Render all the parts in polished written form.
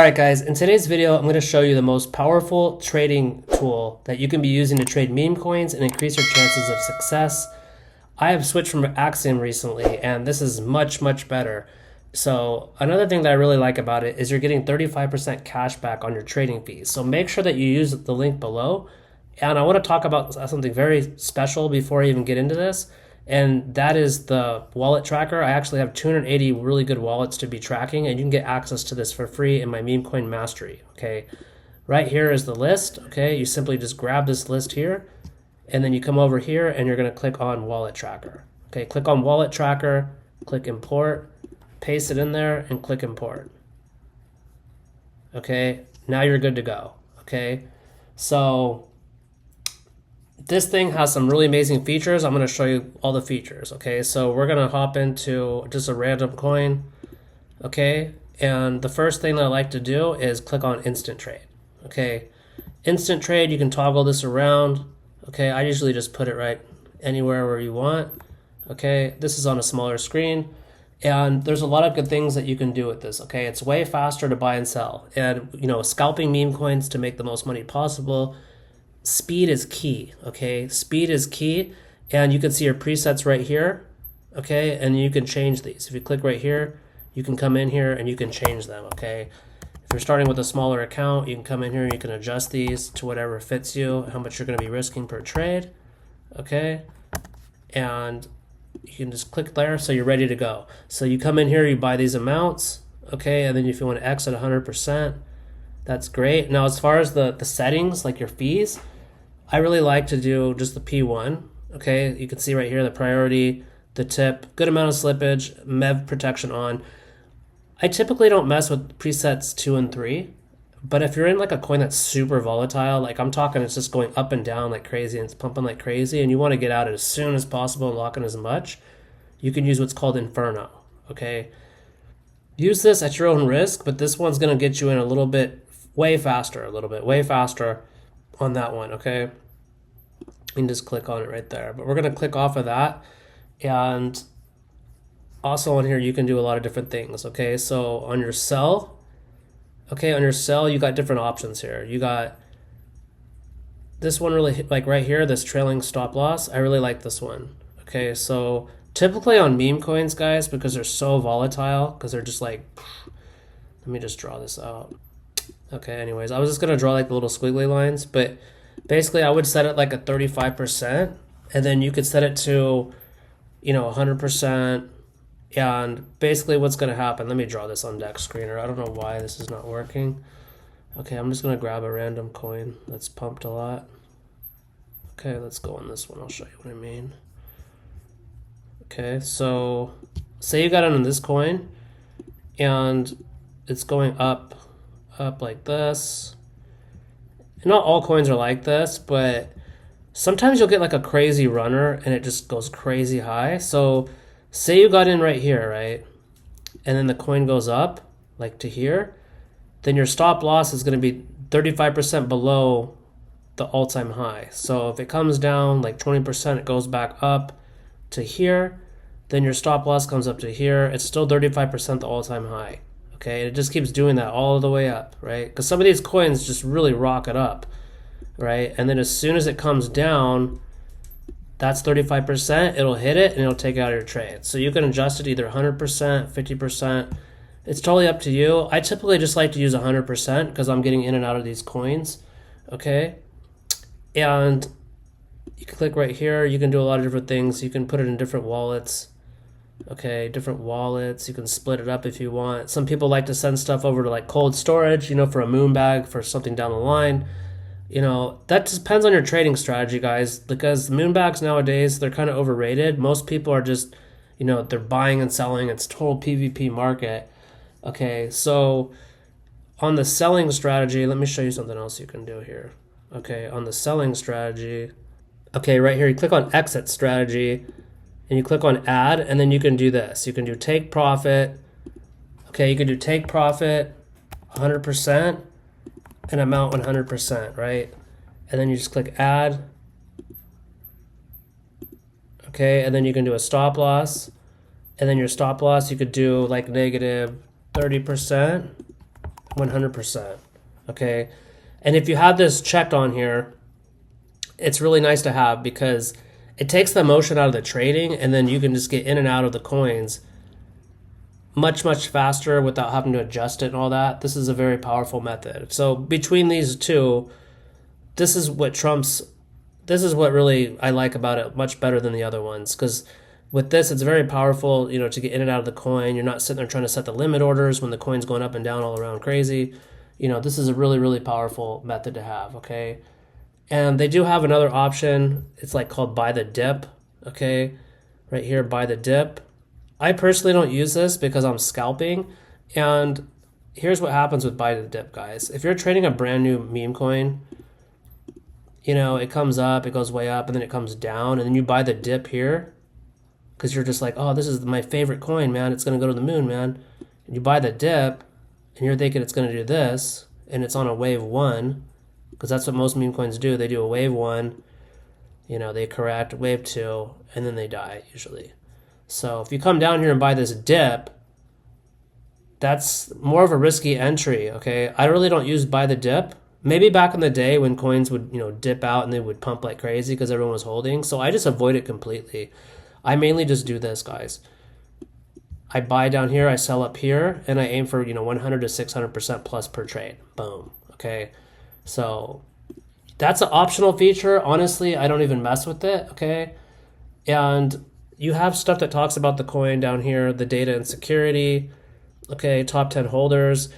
Alright guys, in today's video I'm going to show you the most powerful trading tool that you can be using to trade meme coins and increase your chances of success. I have switched from Axiom recently and this is much better. So another thing that I really like about it is you're getting 35% cash back on your trading fees. So make sure that you use the link below. And I want to talk about something very special before I even get into this. And that is the wallet tracker. I actually have 280 really good wallets to be tracking, and you can get access to this for free in my meme coin mastery. Okay, right here is the list. Okay, you simply just grab this list here, and then you come over here and you're going to click on wallet tracker. Okay, click on wallet tracker, click import, paste it in there, and click import. Okay, now you're good to go. Okay, so this thing has some really amazing features. I'm going to show you all the features. Okay, so we're going to hop into just a random coin. Okay, and the first thing that I like to do is click on instant trade. Okay, instant trade, you can toggle this around. Okay, I usually just put it right anywhere where you want. Okay, this is on a smaller screen, and there's a lot of good things that you can do with this. Okay, it's way faster to buy and sell, and scalping meme coins to make the most money possible. Speed is key. Okay, speed is key, and you can see your presets right here. Okay, and you can change these. If you click right here, you can come in here and you can change them. Okay, if you're starting with a smaller account, you can come in here and you can adjust these to whatever fits you, how much you're going to be risking per trade. Okay, and you can just click there so you're ready to go. So you come in here, you buy these amounts. Okay, and then if you want to exit 100%, that's great. Now as far as the settings, like your fees, I really like to do just the P1. Okay, you can see right here the priority, the tip, good amount of slippage, MEV protection on. I typically don't mess with presets 2 and 3, but if you're in like a coin that's super volatile, like I'm talking it's just going up and down like crazy and it's pumping like crazy and you want to get out as soon as possible and lock in as much, you can use what's called Inferno. Okay, use this at your own risk, but this one's going to get you in a little bit way faster on that one. Okay, you can just click on it right there, but we're going to click off of that. And also on here you can do a lot of different things. Okay, so on your sell, you got different options here. You got this one, really like right here, this trailing stop loss. I really like this one. Okay, so typically on meme coins, guys, because they're so volatile, because they're just like, let me just draw this out. Okay, anyways, I was just going to draw like the little squiggly lines, but basically I would set it like a 35%, and then you could set it to, 100%, and basically what's going to happen, let me draw this on deck screener. I don't know why this is not working. Okay, I'm just going to grab a random coin that's pumped a lot. Okay, let's go on this one. I'll show you what I mean. Okay, so say you got it on this coin, and it's going up like this. Not all coins are like this, but sometimes you'll get like a crazy runner and it just goes crazy high. So say you got in right here, right? And then the coin goes up like to here, then your stop loss is going to be 35% below the all-time high. So if it comes down like 20%, it goes back up to here, then your stop loss comes up to here. It's still 35% the all-time high. Okay, it just keeps doing that all the way up, right? Because some of these coins just really rocket up, right? And then as soon as it comes down, that's 35%, it'll hit it and it'll take out your trade. So you can adjust it either 100%, 50%. It's totally up to you. I typically just like to use 100% because I'm getting in and out of these coins, okay? And you can click right here. You can do a lot of different things. You can put it in different wallets. Okay, different wallets. You can split it up if you want. Some people like to send stuff over to like cold storage, for a moon bag, for something down the line. That just depends on your trading strategy, guys, because moon bags nowadays, they're kind of overrated. Most people are just, they're buying and selling. It's total PvP market. Okay, so on the selling strategy, let me show you something else you can do here. Okay, on the selling strategy, okay, right here, you click on exit strategy, and you click on add, and then you can do this. You can do take profit. Okay, you can do take profit 100% and amount 100%, right? And then you just click add. Okay, and then you can do a stop loss. And then your stop loss, you could do like negative 30%. 100%. Okay. And if you have this checked on here, it's really nice to have because it takes the emotion out of the trading, and then you can just get in and out of the coins much, much faster without having to adjust it and all that. This is a very powerful method. So between these two, this is what really I like about it much better than the other ones, because with this, it's very powerful, to get in and out of the coin. You're not sitting there trying to set the limit orders when the coin's going up and down all around crazy. This is a really, really powerful method to have, okay? And they do have another option. It's like called buy the dip, okay? Right here, buy the dip. I personally don't use this because I'm scalping. And here's what happens with buy the dip, guys. If you're trading a brand new meme coin, it comes up, it goes way up, and then it comes down, and then you buy the dip here because you're just like, oh, this is my favorite coin, man. It's going to go to the moon, man. And you buy the dip, and you're thinking it's going to do this, and it's on a wave 1, because that's what most meme coins do. They do a wave 1, they correct, wave 2, and then they die usually. So if you come down here and buy this dip, that's more of a risky entry, okay? I really don't use buy the dip. Maybe back in the day when coins would, dip out and they would pump like crazy because everyone was holding. So I just avoid it completely. I mainly just do this, guys. I buy down here, I sell up here, and I aim for, 100 to 600% plus per trade. Boom, okay? So that's an optional feature. Honestly, I don't even mess with it, okay? And you have stuff that talks about the coin down here, the data and security, okay, top 10 holders.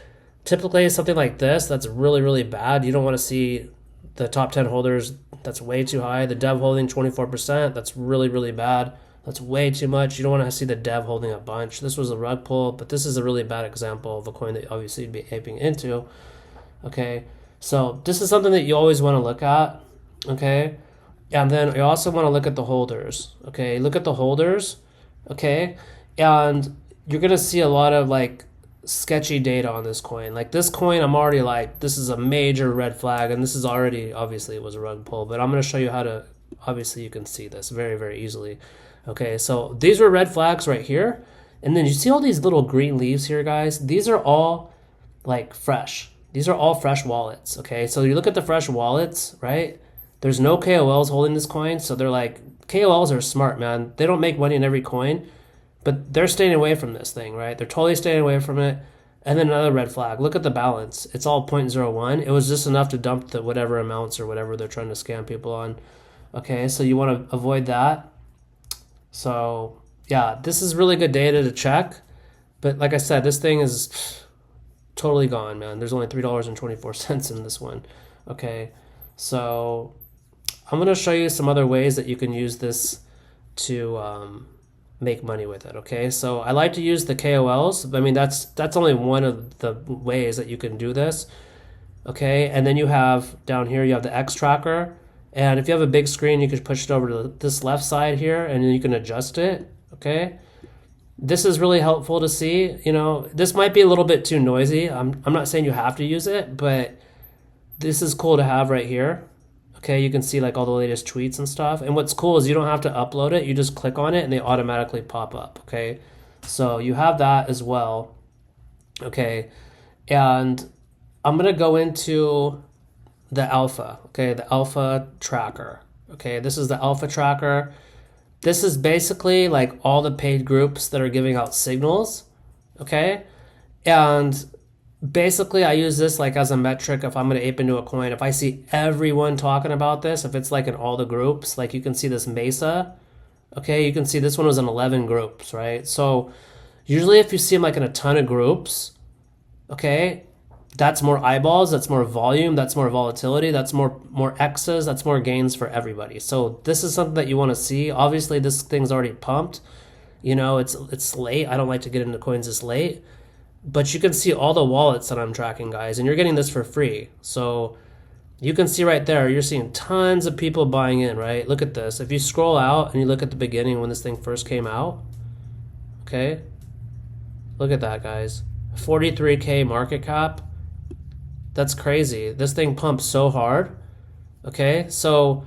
Typically, something like this, that's really, really bad. You don't want to see the top 10 holders. That's way too high. The dev holding 24%, that's really, really bad. That's way too much. You don't want to see the dev holding a bunch. This was a rug pull, but this is a really bad example of a coin that obviously you'd be aping into, okay? So this is something that you always want to look at, okay? And then you also want to look at the holders, okay? Look at the holders, okay? And you're going to see a lot of like sketchy data on this coin. Like this coin, I'm already like, this is a major red flag, and this is already, obviously it was a rug pull, but I'm going to show you how to, obviously you can see this very, very easily. Okay, so these were red flags right here. And then you see all these little green leaves here, guys? These are all like fresh. These are all fresh wallets, okay? So you look at the fresh wallets, right? There's no KOLs holding this coin, so they're like, KOLs are smart, man. They don't make money in every coin, but they're staying away from this thing, right? They're totally staying away from it. And then another red flag. Look at the balance. It's all 0.01. It was just enough to dump the whatever amounts or whatever they're trying to scam people on. Okay, so you want to avoid that. So, yeah, this is really good data to check. But like I said, this thing is totally gone, man. There's only $3.24 in this one. Okay, so I'm going to show you some other ways that you can use this to make money with it, okay? So I like to use the KOLs. I mean, that's only one of the ways that you can do this, okay? And then you have, down here, you have the X tracker. And if you have a big screen, you can push it over to this left side here, and then you can adjust it, okay? This is really helpful to see. This might be a little bit too noisy. I'm not saying you have to use it, but this is cool to have right here. Okay, you can see like all the latest tweets and stuff. And what's cool is you don't have to upload it. You just click on it and they automatically pop up, okay? So you have that as well, okay? And I'm going to go into the alpha, okay? The alpha tracker, okay? This is the alpha tracker. This is basically like all the paid groups that are giving out signals, okay? And basically, I use this like as a metric if I'm going to ape into a coin. If I see everyone talking about this, if it's like in all the groups, like you can see this Mesa, okay? You can see this one was in 11 groups, right? So usually if you see them like in a ton of groups, okay, that's more eyeballs, that's more volume, that's more volatility, that's more X's, that's more gains for everybody. So this is something that you want to see. Obviously, this thing's already pumped. It's late. I don't like to get into coins this late. But you can see all the wallets that I'm tracking, guys, and you're getting this for free. So you can see right there, you're seeing tons of people buying in, right? Look at this. If you scroll out and you look at the beginning when this thing first came out, okay? Look at that, guys. 43K market cap. That's crazy. This thing pumps so hard, okay? So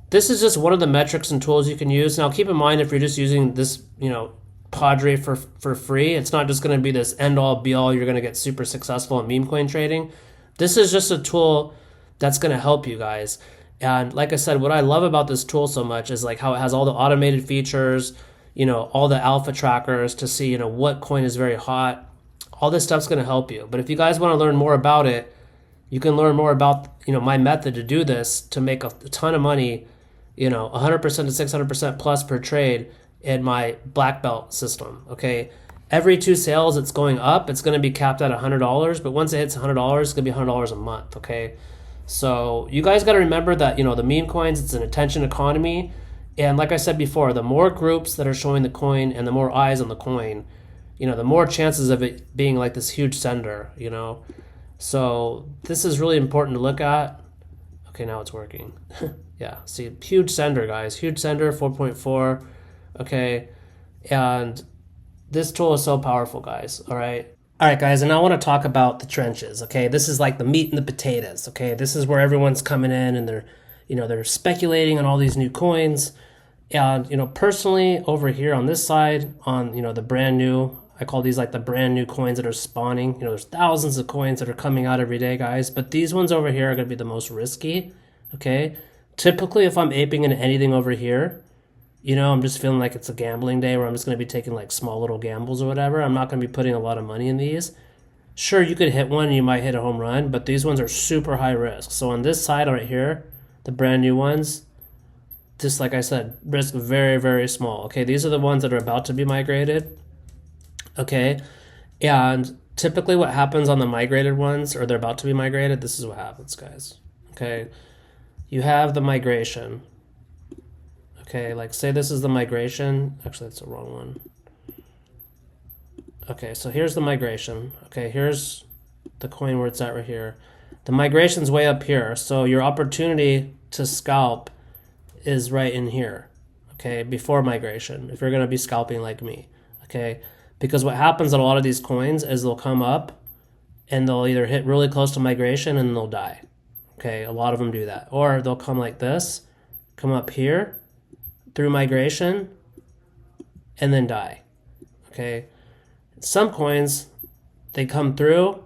this is just one of the metrics and tools you can use. Now, keep in mind if you're just using this, Padre for free. It's not just going to be this end all be all. You're going to get super successful in meme coin trading. This is just a tool that's going to help you guys. And like I said, what I love about this tool so much is like how it has all the automated features, you know, all the alpha trackers to see, you know, what coin is very hot. All this stuff's going to help you. But if you guys want to learn more about it, you can learn more about, you know, my method to do this to make a ton of money, you know, 100% to 600% plus per trade in my black belt system. Okay. Every 2 sales, it's going up. It's going to be capped at $100. But once it hits $100, it's going to be $100 a month. Okay. So you guys got to remember that, you know, the meme coins, it's an attention economy. And like I said before, the more groups that are showing the coin and the more eyes on the coin, you know, the more chances of it being like this huge sender, you know. So this is really important to look at. Okay, now it's working. Yeah, see, huge sender, guys. Huge sender, 4.4. Okay, and this tool is so powerful, guys, all right? All right, guys, and I want to talk about the trenches, okay? This is like the meat and the potatoes, okay? This is where everyone's coming in and they're, you know, they're speculating on all these new coins. And, you know, personally over here on this side, on, you know, the brand new, I call these like the brand new coins that are spawning. You know, there's thousands of coins that are coming out every day, guys. But these ones over here are going to be the most risky, okay? Typically, if I'm aping into anything over here, you know, I'm just feeling like it's a gambling day where I'm just going to be taking like small little gambles or whatever. I'm not going to be putting a lot of money in these. Sure, you could hit one and you might hit a home run, but these ones are super high risk. So on this side right here, the brand new ones, just like I said, risk very, very small. Okay, these are the ones that are about to be migrated. Okay, and typically what happens on the migrated ones, or they're about to be migrated, this is what happens, guys. Okay, you have the migration. Okay, like say this is the migration. Actually, that's the wrong one. Okay, so here's the migration. Okay, here's the coin where it's at right here. The migration's way up here, so your opportunity to scalp is right in here, okay, before migration, if you're going to be scalping like me, okay? Because what happens on a lot of these coins is they'll come up and they'll either hit really close to migration and they'll die, okay? A lot of them do that. Or they'll come like this, come up here through migration and then die, okay? Some coins, they come through,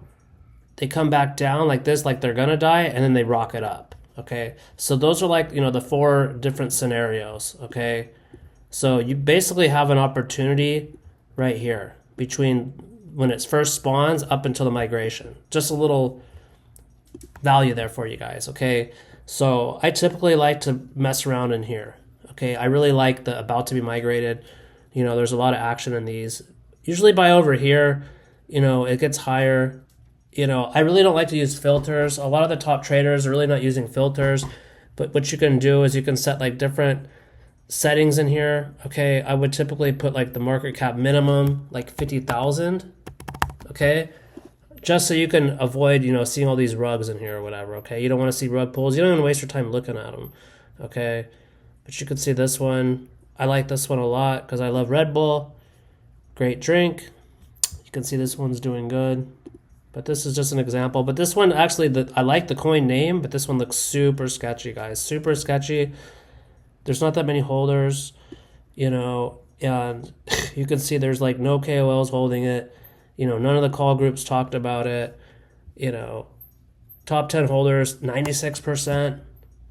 they come back down like this, like they're gonna die, and then they rocket up, okay? So those are like, you know, the 4 different scenarios, okay? So you basically have an opportunity right here between when it first spawns up until the migration. Just a little value there for you guys, okay? So I typically like to mess around in here, okay? I really like the about to be migrated. You know, there's a lot of action in these. Usually by over here, you know, it gets higher. You know, I really don't like to use filters. A lot of the top traders are really not using filters, but what you can do is you can set like different settings in here. Okay, I would typically put like the market cap minimum, like 50,000, okay? Just so you can avoid, you know, seeing all these rugs in here or whatever, okay? You don't want to see rug pulls. You don't want to waste your time looking at them, okay? But you can see this one. I like this one a lot because I love Red Bull. Great drink. You can see this one's doing good. But this is just an example. But this one, actually, I like the coin name, but this one looks super sketchy, guys. Super sketchy. There's not that many holders, you know, and you can see there's like no KOLs holding it. You know, none of the call groups talked about it. You know, top 10 holders, 96%.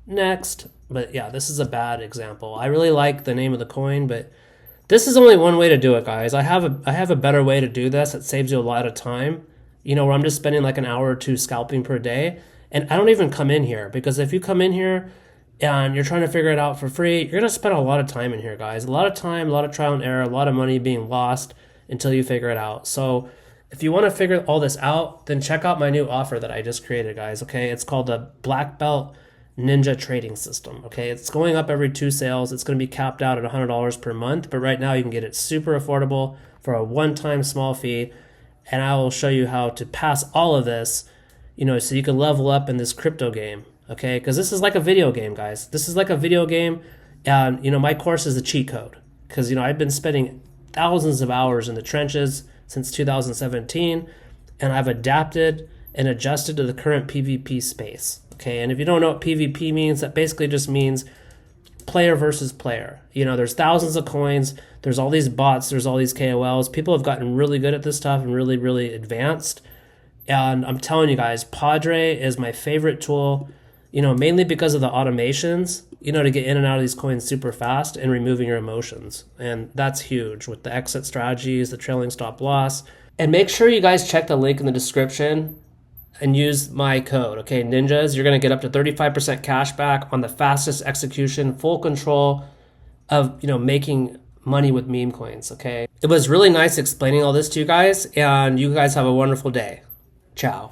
Next. But yeah, this is a bad example. I really like the name of the coin, but this is only one way to do it, guys. I have a better way to do this. It saves you a lot of time. You know, where I'm just spending like an hour or 2 scalping per day. And I don't even come in here, because if you come in here and you're trying to figure it out for free, you're going to spend a lot of time in here, guys. A lot of time, a lot of trial and error, a lot of money being lost until you figure it out. So if you want to figure all this out, then check out my new offer that I just created, guys, okay? It's called the Black Belt Ninja Trading System, okay? It's going up every 2 sales. It's going to be capped out at $100 per month, but right now you can get it super affordable for a one-time small fee, and I will show you how to pass all of this, you know, so you can level up in this crypto game, okay? Because this is like a video game, guys. This is like a video game, and, you know, my course is a cheat code, because, you know, I've been spending thousands of hours in the trenches since 2017, and I've adapted and adjusted to the current PvP space, okay? And if you don't know what PvP means, that basically just means player versus player. You know, there's thousands of coins. There's all these bots, there's all these KOLs. People have gotten really good at this stuff and really, really advanced. And I'm telling you guys, Padre is my favorite tool, mainly because of the automations, to get in and out of these coins super fast and removing your emotions. And that's huge with the exit strategies, the trailing stop loss. And make sure you guys check the link in the description and use my code, okay, ninjas. You're going to get up to 35% cash back on the fastest execution, full control of, making money with meme coins, okay? It was really nice explaining all this to you guys, and you guys have a wonderful day. Ciao.